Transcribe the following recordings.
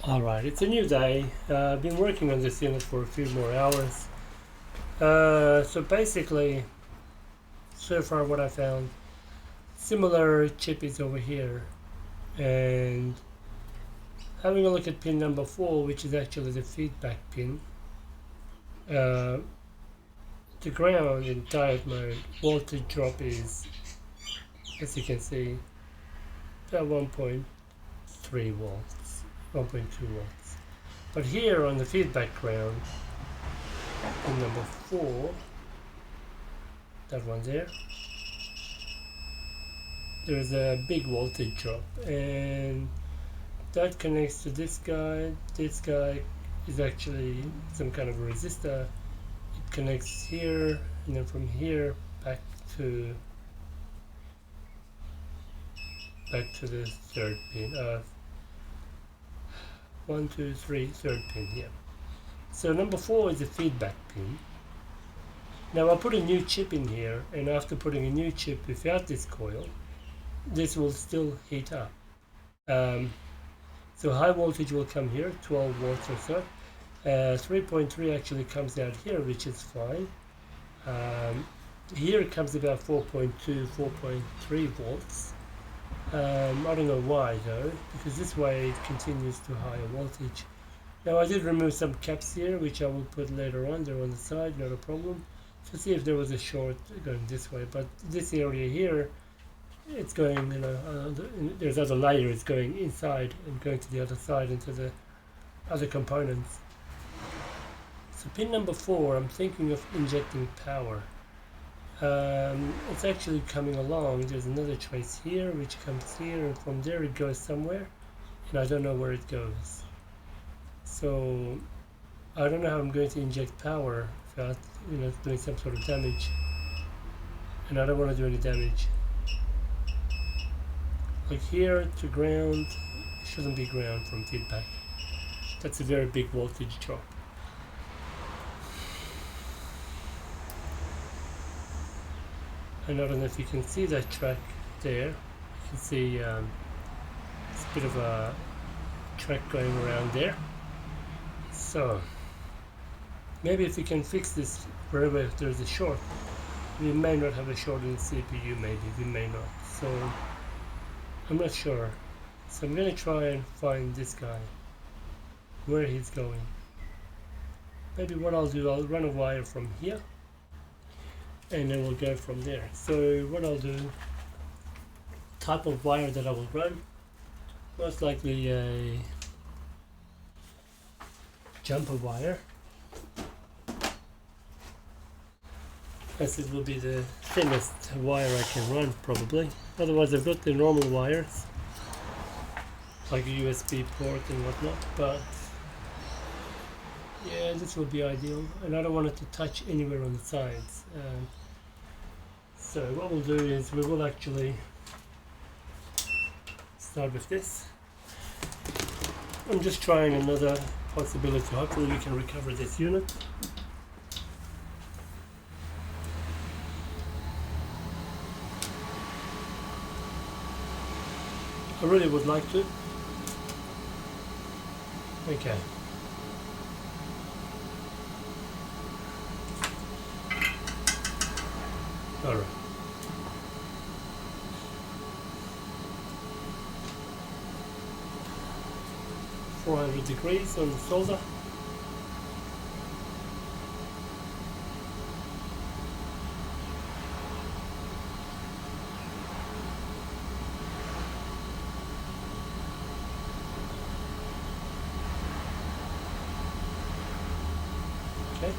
Alright, it's a new day. I've been working on this unit for a few more hours. So basically, so far what I found, similar chip is over here. And having a look at pin number 4, which is actually the feedback pin, the ground in diode mode, voltage drop is, as you can see, about 1.3 volts, 1.2 volts. But here on the feedback ground, pin number 4, that one there's a big voltage drop, and that connects to this guy. This guy is actually some kind of a resistor. It connects here, and then from here back to the third pin. 1, 2, 3, third pin. Yeah. So number 4 is the feedback pin. Now I put a new chip in here, and after putting a new chip without this coil, this will still heat up. So high voltage will come here, 12 volts or so. 3.3 actually comes out here, which is fine. Here it comes about 4.2, 4.3 volts. I don't know why though, because this way it continues to higher voltage. Now I did remove some caps here, which I will put later on. They're on the side, not a problem. To see if there was a short going this way, but this area here, it's going, there's other layers going inside and going to the other side into the other components. So pin number 4, I'm thinking of injecting power. It's actually coming along. There's another trace here which comes here, and from there it goes somewhere, and I don't know where it goes. So I don't know how I'm going to inject power without doing some sort of damage, and I don't want to do any damage. Like here to ground, it shouldn't be ground from feedback. That's a very big voltage drop. And I don't know if you can see that track there. You can see it's a bit of a track going around there. So maybe if we can fix this wherever there's a short, we may not have a short in the CPU, maybe, we may not. So I'm not sure. So I'm going to try and find this guy, where he's going. Maybe what I'll do, I'll run a wire from here, and then we'll go from there. So what I'll do, type of wire that I will run, most likely a jumper wire, as it will be the thinnest wire I can run probably. Otherwise I've got the normal wires like a USB port and whatnot, but yeah, this will be ideal, and I don't want it to touch anywhere on the sides. So what we'll do is we will actually start with this. I'm just trying another possibility. Hopefully we can recover this unit. I really would like to. Okay. All right. 400 degrees on the solder. Okay.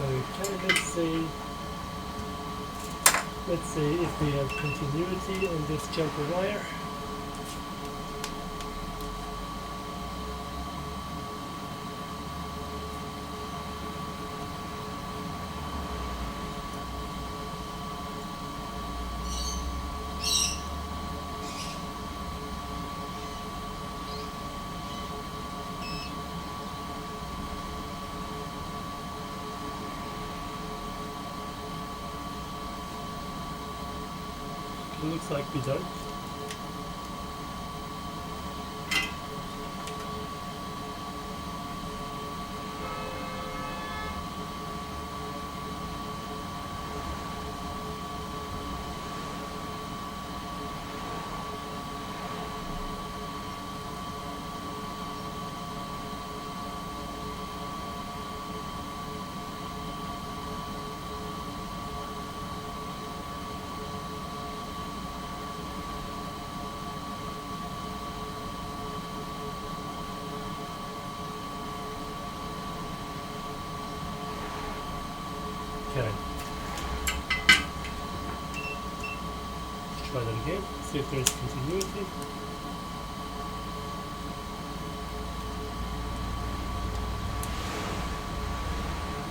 Okay, let's see if we have continuity on this jumper wire. It looks like we don't. Okay. Let's try that again, see if there's continuity.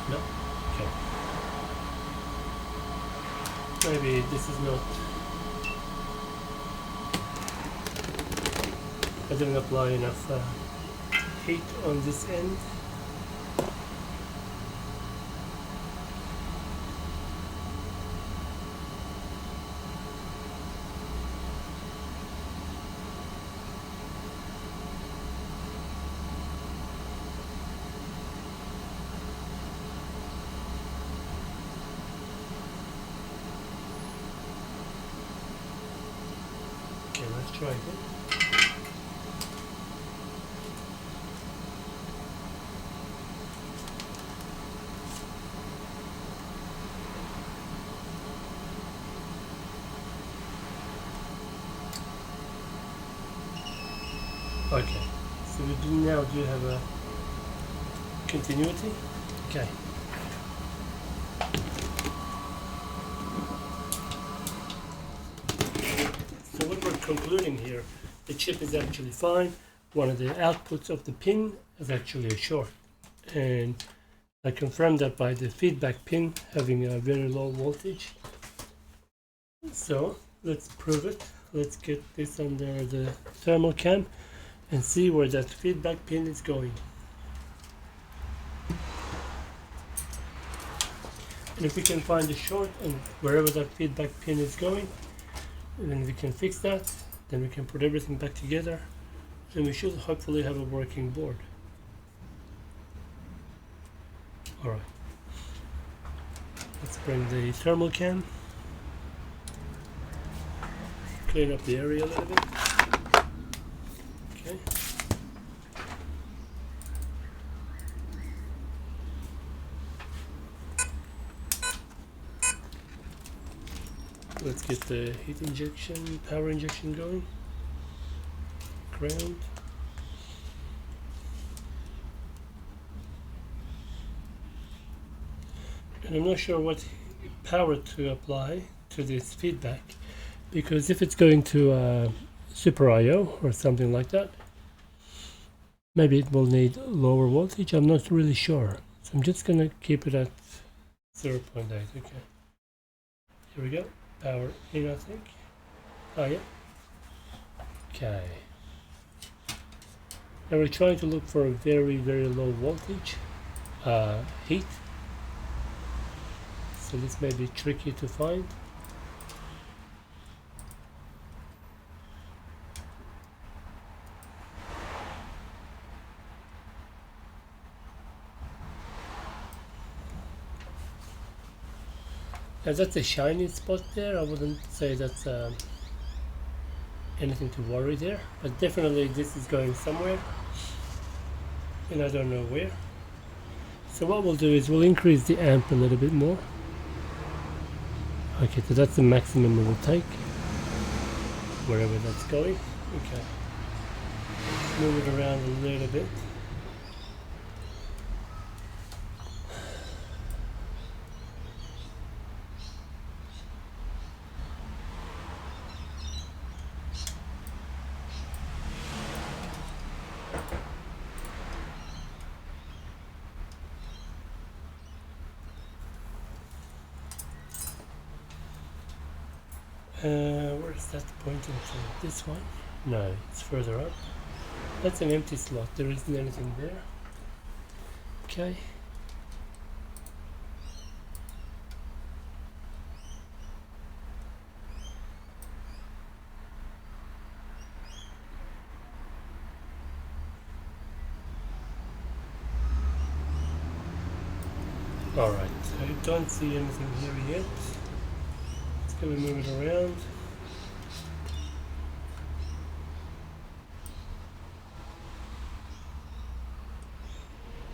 No? Okay. Maybe this is not... I didn't apply enough heat on this end. Okay, let's try again. Okay, so we now do have a continuity. Okay. So what we're concluding here, the chip is actually fine. One of the outputs of the pin is actually a short. And I confirmed that by the feedback pin having a very low voltage. So let's prove it. Let's get this under the thermal cam and see where that feedback pin is going. And if we can find the short and wherever that feedback pin is going, then we can fix that, then we can put everything back together, and we should hopefully have a working board. Alright, let's bring the thermal cam, clean up the area a little bit. Okay. Let's get the heat injection, power injection going. Ground. And I'm not sure what power to apply to this feedback, because if it's going to Super IO or something like that, maybe it will need lower voltage. I'm not really sure. So I'm just gonna keep it at 0.8. Okay. Here we go. Power in, I think. Oh yeah. Okay. Now we're trying to look for a very, very low voltage heat. So this may be tricky to find. Now that's a shiny spot there. I wouldn't say that's anything to worry there, but definitely this is going somewhere, and I don't know where. So what we'll do is we'll increase the amp a little bit more. Okay, so that's the maximum it will take, wherever that's going. Okay, let's move it around a little bit. Where's that pointing to? This one? No, it's further up. That's an empty slot. There isn't anything there. Okay. Alright, I don't see anything here yet. Just gonna move it around.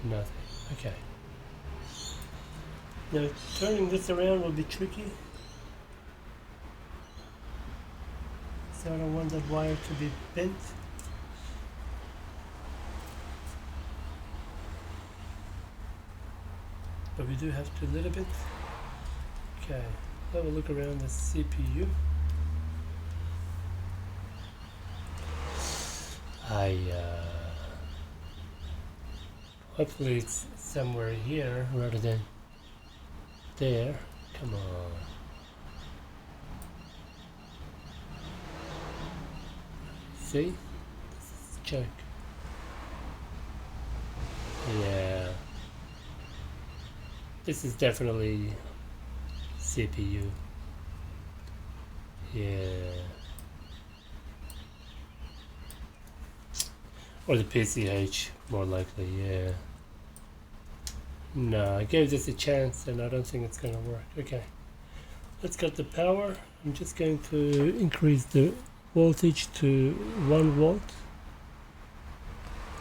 Nothing. Okay. Now turning this around will be tricky. So I don't want that wire to be bent. But we do have to a little bit. Okay, have a look around the CPU. Hopefully it's somewhere here rather than there. Come on. See? Let's check. Yeah. This is definitely CPU. Yeah. Or the PCH, more likely, yeah. No, I gave this a chance and I don't think it's gonna work. Okay. Let's get the power. I'm just going to increase the voltage to 1 volt.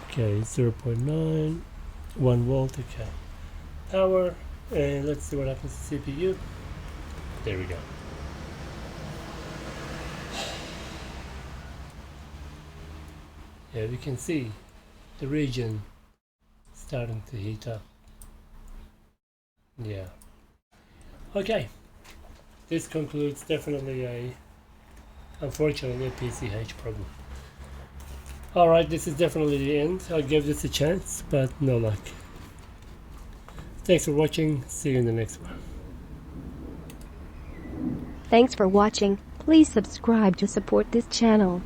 Okay, 0.9, 1 volt, okay. Power. And let's see what happens to CPU. There we go. Yeah, we can see the region starting to heat up. Yeah. Okay. This concludes definitely unfortunately a PCH problem. Alright, this is definitely the end. I'll give this a chance, but no luck. Thanks for watching. See you in the next one. Thanks for watching. Please subscribe to support this channel.